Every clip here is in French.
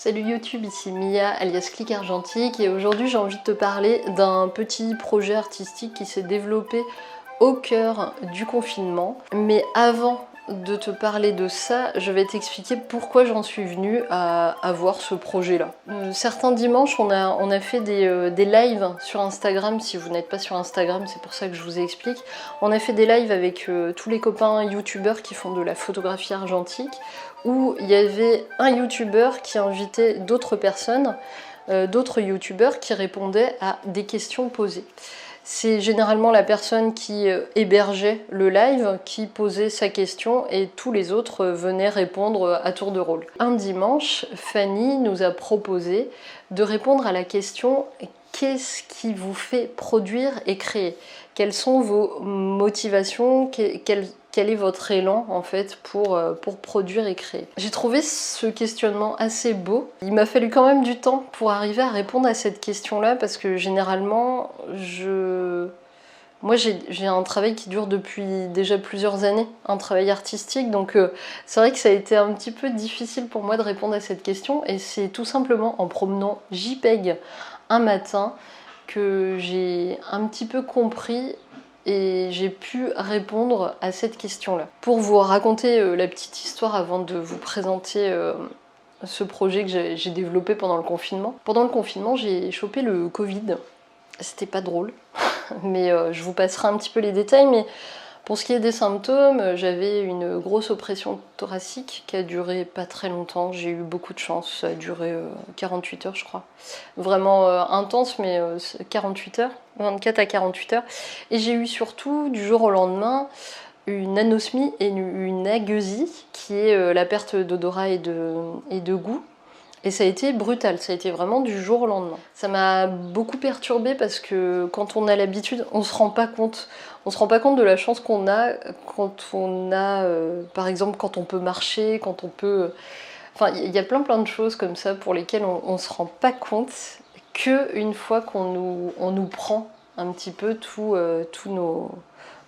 Salut YouTube, ici Mia alias Click Argentique et aujourd'hui j'ai envie de te parler d'un petit projet artistique qui s'est développé au cœur du confinement. Mais avant de te parler de ça, je vais t'expliquer pourquoi j'en suis venue à avoir ce projet-là. Certains dimanches, on a fait des lives sur Instagram. Si vous n'êtes pas sur Instagram, c'est pour ça que je vous explique. On a fait des lives avec tous les copains youtubeurs qui font de la photographie argentique, où il y avait un youtubeur qui invitait d'autres personnes, d'autres youtubeurs qui répondaient à des questions posées. C'est généralement la personne qui hébergeait le live qui posait sa question et tous les autres venaient répondre à tour de rôle. Un dimanche, Fanny nous a proposé de répondre à la question « Qu'est-ce qui vous fait produire et créer ? Quelles sont vos motivations ? Quel est votre élan en fait pour produire et créer ?» J'ai trouvé ce questionnement assez beau. Il m'a fallu quand même du temps pour arriver à répondre à cette question-là parce que généralement, moi j'ai un travail qui dure depuis déjà plusieurs années, un travail artistique, donc c'est vrai que ça a été un petit peu difficile pour moi de répondre à cette question et c'est tout simplement en promenant JPEG un matin que j'ai un petit peu compris et j'ai pu répondre à cette question-là. Pour vous raconter la petite histoire avant de vous présenter ce projet que j'ai développé pendant le confinement. Pendant le confinement, j'ai chopé le Covid. C'était pas drôle, mais je vous passerai un petit peu les détails. Mais pour ce qui est des symptômes, j'avais une grosse oppression thoracique qui a duré pas très longtemps. J'ai eu beaucoup de chance, ça a duré 48 heures je crois. Vraiment intense, mais 48 heures, 24 à 48 heures. Et j'ai eu surtout, du jour au lendemain, une anosmie et une agueusie, qui est la perte d'odorat et de goût. Et ça a été brutal, ça a été vraiment du jour au lendemain. Ça m'a beaucoup perturbée parce que quand on a l'habitude, on se rend pas compte. On se rend pas compte de la chance qu'on a quand on a, par exemple, quand on peut marcher, quand on peut... Enfin, il y a plein de choses comme ça pour lesquelles on se rend pas compte qu'une fois qu'on nous prend un petit peu tous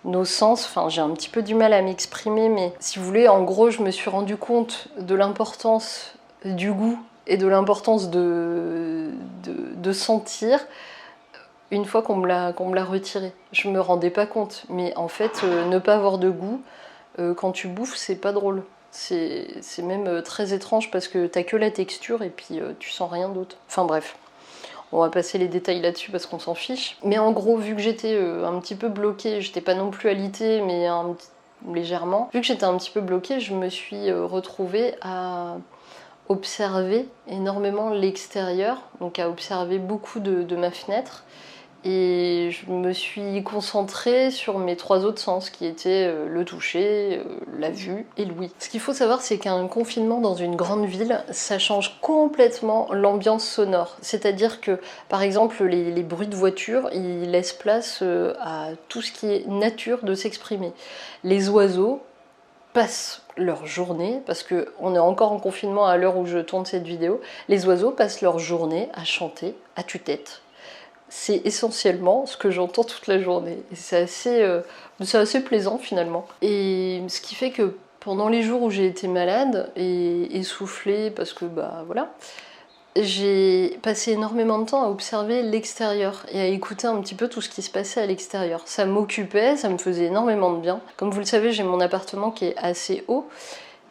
nos sens. Enfin, j'ai un petit peu du mal à m'exprimer, mais si vous voulez, en gros, je me suis rendu compte de l'importance du goût et de l'importance de sentir une fois qu'on me l'a retiré. Je me rendais pas compte, mais en fait, ne pas avoir de goût, quand tu bouffes, c'est pas drôle. C'est même très étrange parce que t'as que la texture et puis tu sens rien d'autre. Enfin bref, on va passer les détails là-dessus parce qu'on s'en fiche. Mais en gros, vu que j'étais un petit peu bloquée, j'étais pas non plus alitée, mais légèrement. Vu que j'étais un petit peu bloquée, je me suis retrouvée à observer énormément l'extérieur, donc à observer beaucoup de ma fenêtre. Et je me suis concentrée sur mes trois autres sens qui étaient le toucher, la vue et l'ouïe. Ce qu'il faut savoir, c'est qu'un confinement dans une grande ville, ça change complètement l'ambiance sonore. C'est-à-dire que, par exemple, les bruits de voiture, ils laissent place à tout ce qui est nature de s'exprimer. Les oiseaux passent leur journée, parce qu'on est encore en confinement à l'heure où je tourne cette vidéo, les oiseaux passent leur journée à chanter à tue-tête. C'est essentiellement ce que j'entends toute la journée. Et c'est assez plaisant finalement. Et ce qui fait que pendant les jours où j'ai été malade et essoufflée, parce que bah voilà, j'ai passé énormément de temps à observer l'extérieur et à écouter un petit peu tout ce qui se passait à l'extérieur. Ça m'occupait, ça me faisait énormément de bien. Comme vous le savez, j'ai mon appartement qui est assez haut,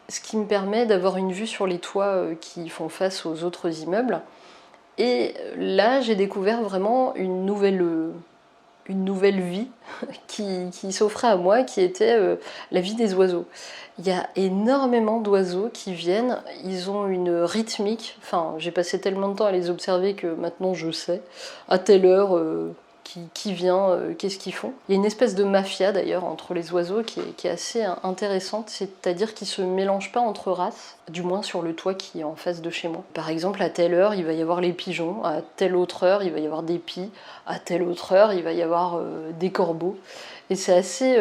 ce qui me permet d'avoir une vue sur les toits qui font face aux autres immeubles. Et là, j'ai découvert vraiment une nouvelle vie qui s'offrait à moi, qui était la vie des oiseaux. Il y a énormément d'oiseaux qui viennent, ils ont une rythmique, enfin j'ai passé tellement de temps à les observer que maintenant je sais à telle heure qui vient, qu'est-ce qu'ils font. Il y a une espèce de mafia d'ailleurs entre les oiseaux qui est assez intéressante, c'est-à-dire qu'ils ne se mélangent pas entre races, du moins sur le toit qui est en face de chez moi. Par exemple, à telle heure, il va y avoir les pigeons, à telle autre heure, il va y avoir des pies, à telle autre heure, il va y avoir des corbeaux. Et c'est assez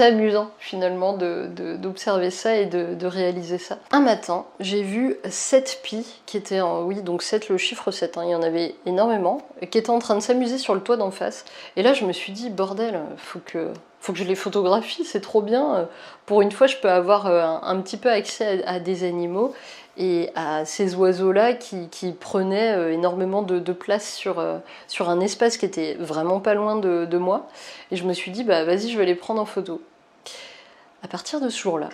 amusant finalement d'observer ça et de réaliser ça. Un matin, j'ai vu 7 pies qui étaient oui, donc 7, le chiffre 7, hein, il y en avait énormément, qui étaient en train de s'amuser sur le toit d'en face. Et là, je me suis dit, bordel, faut faut que je les photographie, c'est trop bien. Pour une fois, je peux avoir un petit peu accès à des animaux et à ces oiseaux-là qui prenaient énormément de place sur un espace qui était vraiment pas loin de moi. Et je me suis dit, bah vas-y, je vais les prendre en photo. À partir de ce jour-là,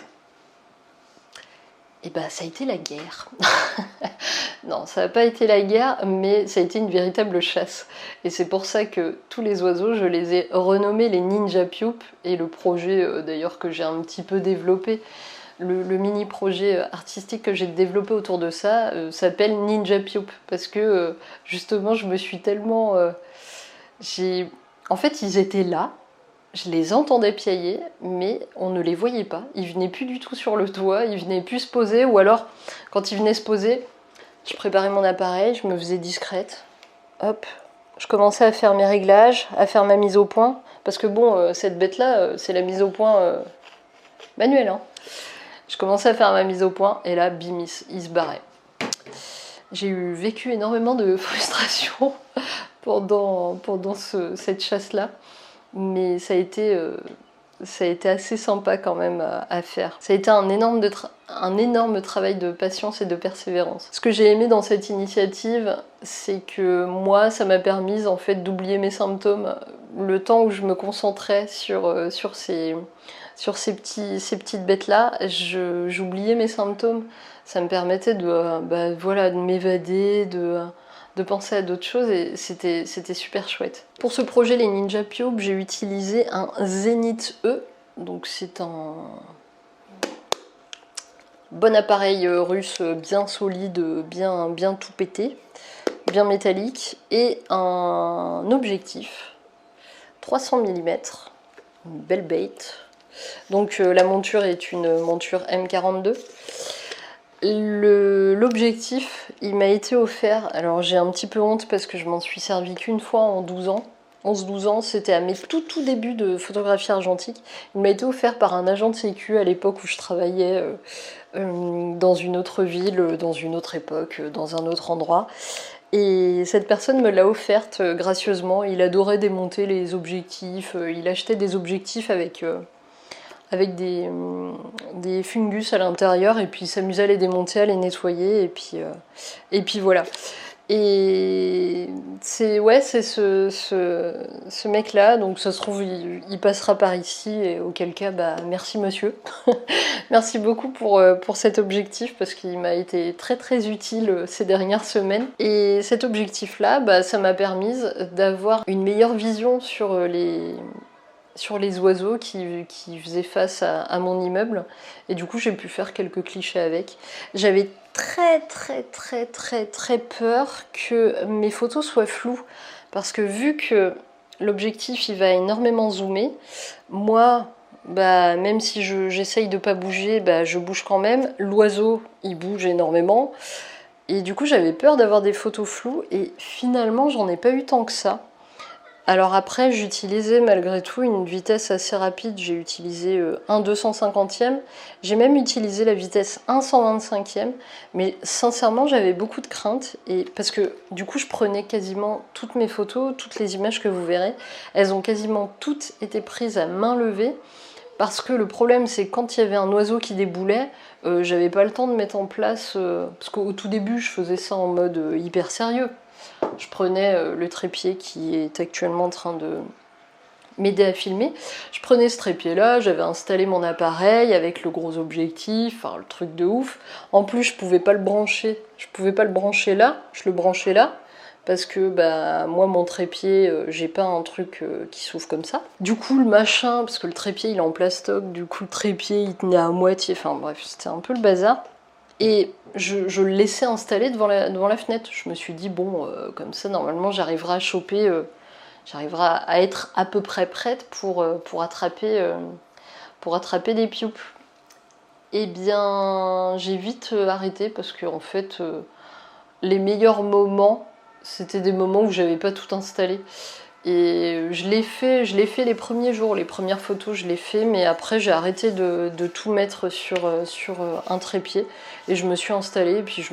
et bah ça a été la guerre. Non, ça n'a pas été la guerre, mais ça a été une véritable chasse. Et c'est pour ça que tous les oiseaux, je les ai renommés les Ninja Pioop. Et le projet, d'ailleurs, que j'ai un petit peu développé, le mini-projet artistique que j'ai développé autour de ça, s'appelle Ninja Pioop. Parce que, justement, je me suis tellement... En fait, ils étaient là. Je les entendais piailler, mais on ne les voyait pas. Ils venaient plus du tout sur le toit, ils venaient plus se poser, ou alors, quand ils venaient se poser, je préparais mon appareil, je me faisais discrète. Hop, je commençais à faire mes réglages, à faire ma mise au point, parce que bon, cette bête-là, c'est la mise au point manuelle. Hein. Je commençais à faire ma mise au point, et là, bim, il se barrait. J'ai vécu énormément de frustration pendant cette chasse-là. Mais ça a été assez sympa quand même à faire. Ça a été un énorme travail de patience et de persévérance. Ce que j'ai aimé dans cette initiative, c'est que moi, ça m'a permis en fait d'oublier mes symptômes. Le temps où je me concentrais sur ces petites bêtes-là, j'oubliais mes symptômes. Ça me permettait de m'évader, de penser à d'autres choses et c'était super chouette. Pour ce projet, les Ninja Pioop, j'ai utilisé un Zenith E, donc c'est un bon appareil russe bien solide, bien tout pété, bien métallique, et un objectif 300 mm, une belle bait. Donc la monture est une monture M42. L'objectif, il m'a été offert, alors j'ai un petit peu honte parce que je m'en suis servi qu'une fois en 12 ans. 11-12 ans, c'était à mes tout débuts de photographie argentique. Il m'a été offert par un agent de sécu à l'époque où je travaillais dans une autre ville, dans une autre époque, dans un autre endroit. Et cette personne me l'a offerte gracieusement. Il adorait démonter les objectifs, il achetait des objectifs avec des fungus à l'intérieur et puis il s'amusait à les démonter, à les nettoyer et puis voilà. Et c'est ce mec là, donc ça se trouve il passera par ici et auquel cas bah merci monsieur. Merci beaucoup pour cet objectif parce qu'il m'a été très utile ces dernières semaines. Et cet objectif là, bah, ça m'a permis d'avoir une meilleure vision sur les oiseaux qui faisaient face à mon immeuble et du coup j'ai pu faire quelques clichés avec. J'avais très peur que mes photos soient floues parce que vu que l'objectif il va énormément zoomer, moi bah, même si j'essaye de pas bouger, bah, je bouge quand même, l'oiseau il bouge énormément et du coup j'avais peur d'avoir des photos floues et finalement j'en ai pas eu tant que ça. Alors après, j'utilisais malgré tout une vitesse assez rapide, j'ai utilisé 1/250e, j'ai même utilisé la vitesse 1/125e, mais sincèrement j'avais beaucoup de crainte, et parce que du coup je prenais quasiment toutes mes photos, toutes les images que vous verrez, elles ont quasiment toutes été prises à main levée, parce que le problème c'est que quand il y avait un oiseau qui déboulait, j'avais pas le temps de mettre en place, parce qu'au tout début je faisais ça en mode hyper sérieux. Je prenais le trépied qui est actuellement en train de m'aider à filmer. Je prenais ce trépied-là, j'avais installé mon appareil avec le gros objectif, enfin le truc de ouf. En plus, je pouvais pas le brancher là, je le branchais là. Parce que bah, moi, mon trépied, j'ai pas un truc qui s'ouvre comme ça. Du coup, le machin, parce que le trépied il est en plastoc, du coup, le trépied il tenait à moitié. Enfin bref, c'était un peu le bazar. Et je le laissais installer devant la fenêtre. Je me suis dit, bon, comme ça, normalement, j'arriverai à choper, j'arriverai à être à peu près prête pour attraper des pioupes. Eh bien, j'ai vite arrêté parce que, en fait, les meilleurs moments, c'était des moments où j'avais pas tout installé. Et je l'ai fait les premiers jours, les premières photos je l'ai fait, mais après j'ai arrêté de tout mettre sur un trépied et je me suis installée et puis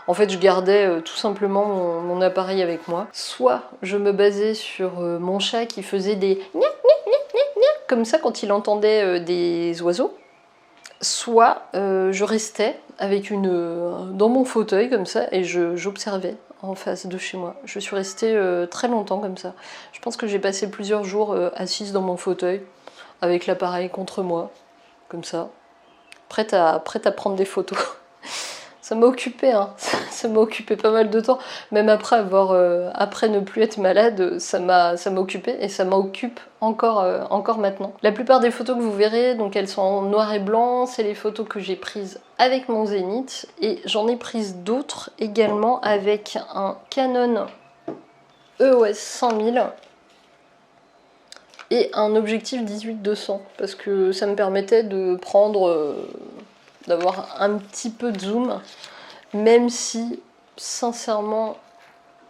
en fait je gardais tout simplement mon appareil avec moi. Soit je me basais sur mon chat qui faisait des gna gna gna gna gna comme ça quand il entendait des oiseaux, soit je restais avec dans mon fauteuil comme ça et j'observais en face de chez moi. Je suis restée très longtemps comme ça. Je pense que j'ai passé plusieurs jours assise dans mon fauteuil avec l'appareil contre moi, comme ça, prête à prendre des photos. Ça m'a occupé, hein. Ça m'a occupé pas mal de temps. Même après après ne plus être malade, ça m'a occupé et ça m'occupe encore maintenant. La plupart des photos que vous verrez, donc elles sont en noir et blanc, c'est les photos que j'ai prises avec mon Zénith et j'en ai prises d'autres également avec un Canon EOS 5000 et un objectif 18-200 parce que ça me permettait de prendre d'avoir un petit peu de zoom, même si sincèrement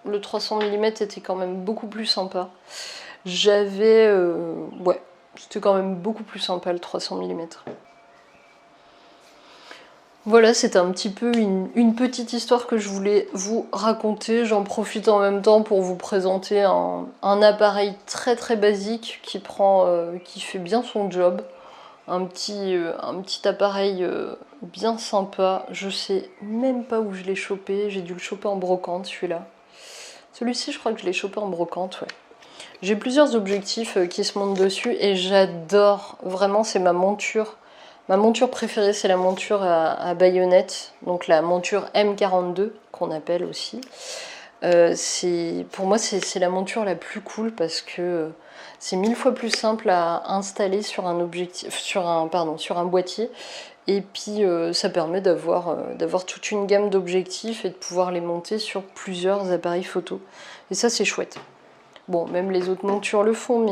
le 300 mm était quand même beaucoup plus sympa. Ouais, c'était quand même beaucoup plus sympa le 300 mm. Voilà, c'était un petit peu une petite histoire que je voulais vous raconter. J'en profite en même temps pour vous présenter un appareil très très basique qui fait bien son job. Un petit appareil bien sympa. Je sais même pas où je l'ai chopé. J'ai dû le choper en brocante, celui-là. Celui-ci, je crois que je l'ai chopé en brocante, ouais. J'ai plusieurs objectifs qui se montent dessus et j'adore. Vraiment, c'est ma monture. Ma monture préférée, c'est la monture à baïonnette. Donc la monture M42, qu'on appelle aussi. Pour moi, c'est la monture la plus cool parce que c'est 1000 fois plus simple à installer sur un boîtier. Et puis ça permet d'avoir toute une gamme d'objectifs et de pouvoir les monter sur plusieurs appareils photo. Et ça, c'est chouette. Bon, même les autres montures le font,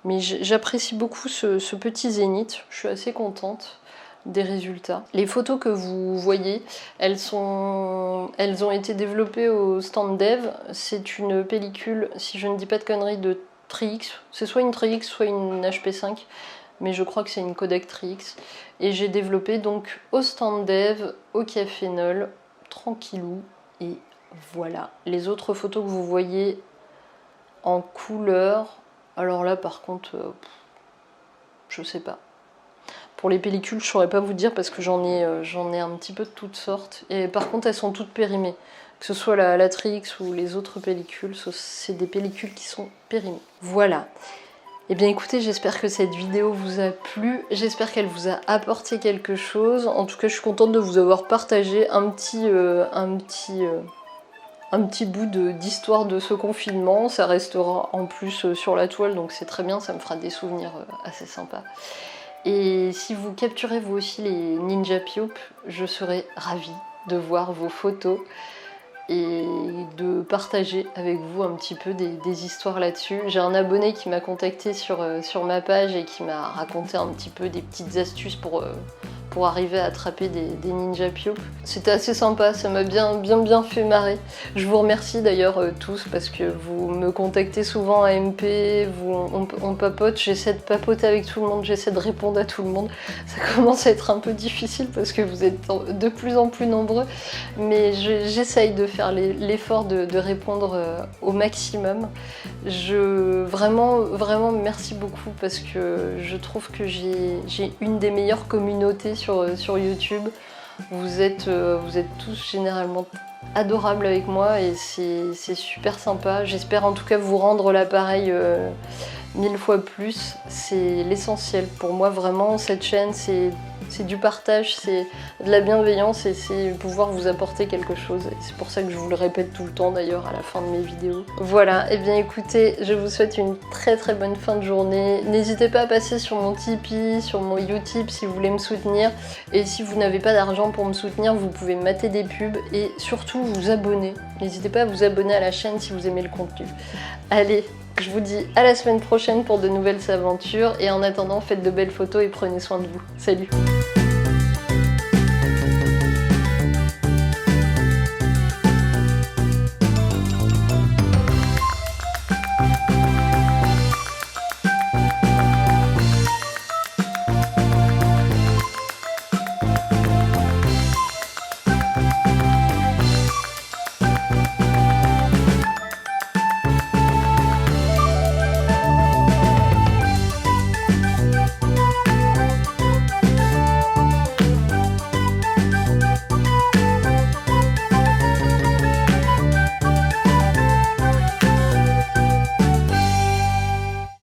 mais j'apprécie beaucoup ce petit Zénith. Je suis assez contente des résultats. Les photos que vous voyez, elles ont été développées au stand dev. C'est une pellicule, si je ne dis pas de conneries, de Tri-X. C'est soit une Tri-X, soit une HP5, mais je crois que c'est une Kodak Tri-X. Et j'ai développé donc au stand dev, au cafénol, tranquillou, et voilà. Les autres photos que vous voyez en couleur, alors là par contre, je sais pas. Pour les pellicules, je saurais pas vous dire parce que j'en ai un petit peu de toutes sortes. Et par contre, elles sont toutes périmées. Que ce soit la Tri-X ou les autres pellicules, c'est des pellicules qui sont périmées. Voilà. Eh bien écoutez, j'espère que cette vidéo vous a plu. J'espère qu'elle vous a apporté quelque chose. En tout cas, je suis contente de vous avoir partagé un petit bout d'histoire de ce confinement. Ça restera en plus sur la toile, donc c'est très bien. Ça me fera des souvenirs assez sympas. Et si vous capturez vous aussi les Ninja Piope, je serai ravie de voir vos photos et de partager avec vous un petit peu des histoires là-dessus. J'ai un abonné qui m'a contacté sur ma page et qui m'a raconté un petit peu des petites astuces pour arriver à attraper des Ninja Piope. C'était assez sympa, ça m'a bien fait marrer. Je vous remercie d'ailleurs tous parce que vous me contactez souvent à MP, on papote, j'essaie de papoter avec tout le monde, j'essaie de répondre à tout le monde. Ça commence à être un peu difficile parce que vous êtes de plus en plus nombreux, mais j'essaye de faire l'effort de répondre au maximum. Vraiment merci beaucoup parce que je trouve que j'ai une des meilleures communautés sur YouTube. Vous êtes tous généralement adorables avec moi et c'est super sympa. J'espère en tout cas vous rendre l'appareil 1000 fois plus. C'est l'essentiel pour moi vraiment. Cette chaîne, c'est du partage, c'est de la bienveillance et c'est pouvoir vous apporter quelque chose. Et c'est pour ça que je vous le répète tout le temps d'ailleurs à la fin de mes vidéos. Voilà, et bien écoutez, je vous souhaite une très bonne fin de journée. N'hésitez pas à passer sur mon Tipeee, sur mon Utip si vous voulez me soutenir. Et si vous n'avez pas d'argent pour me soutenir, vous pouvez mater des pubs et surtout vous abonner. N'hésitez pas à vous abonner à la chaîne si vous aimez le contenu. Allez, je vous dis à la semaine prochaine pour de nouvelles aventures et en attendant, faites de belles photos et prenez soin de vous. Salut!